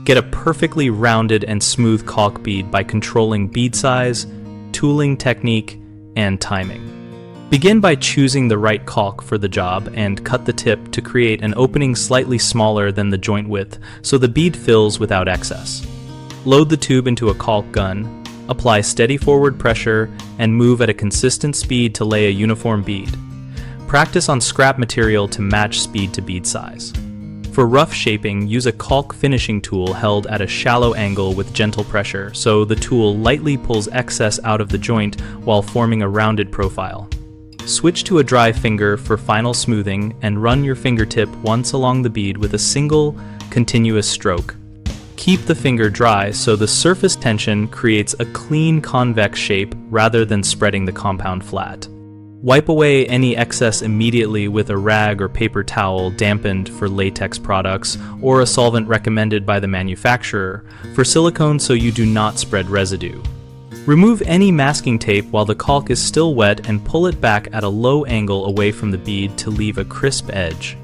Get a perfectly rounded and smooth caulk bead by controlling bead size, tooling technique, and timing. Begin by choosing the right caulk for the job and cut the tip to create an opening slightly smaller than the joint width so the bead fills without excess. Load the tube into a caulk gun, apply steady forward pressure, and move at a consistent speed to lay a uniform bead. Practice on scrap material to match speed to bead size. For rough shaping, use a caulk finishing tool held at a shallow angle with gentle pressure, so the tool lightly pulls excess out of the joint while forming a rounded profile. Switch to a dry finger for final smoothing and run your fingertip once along the bead with a single, continuous stroke. Keep the finger dry so the surface tension creates a clean convex shape rather than spreading the compound flat. Wipe away any excess immediately with a rag or paper towel dampened for latex products or a solvent recommended by the manufacturer for silicone so you do not spread residue. Remove any masking tape while the caulk is still wet and pull it back at a low angle away from the bead to leave a crisp edge.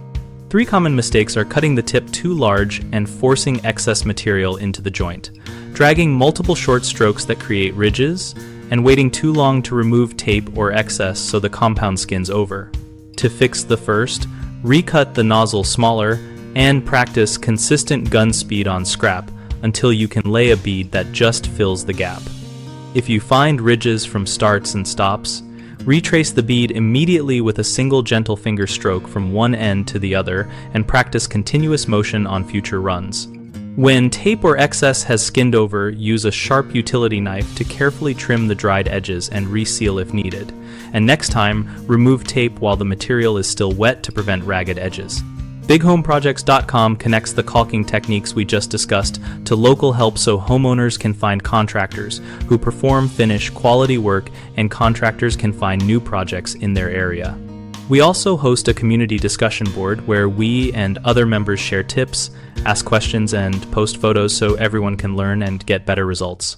3 common mistakes are cutting the tip too large and forcing excess material into the joint, dragging multiple short strokes that create ridges, and waiting too long to remove tape or excess so the compound skins over. To fix the first, recut the nozzle smaller and practice consistent gun speed on scrap until you can lay a bead that just fills the gap. If you find ridges from starts and stops, retrace the bead immediately with a single gentle finger stroke from one end to the other and practice continuous motion on future runs. When tape or excess has skinned over, use a sharp utility knife to carefully trim the dried edges and reseal if needed. And next time, remove tape while the material is still wet to prevent ragged edges. BigHomeProjects.com connects the caulking techniques we just discussed to local help so homeowners can find contractors who perform, finish quality work, and contractors can find new projects in their area. We also host a community discussion board where we and other members share tips, ask questions, and post photos so everyone can learn and get better results.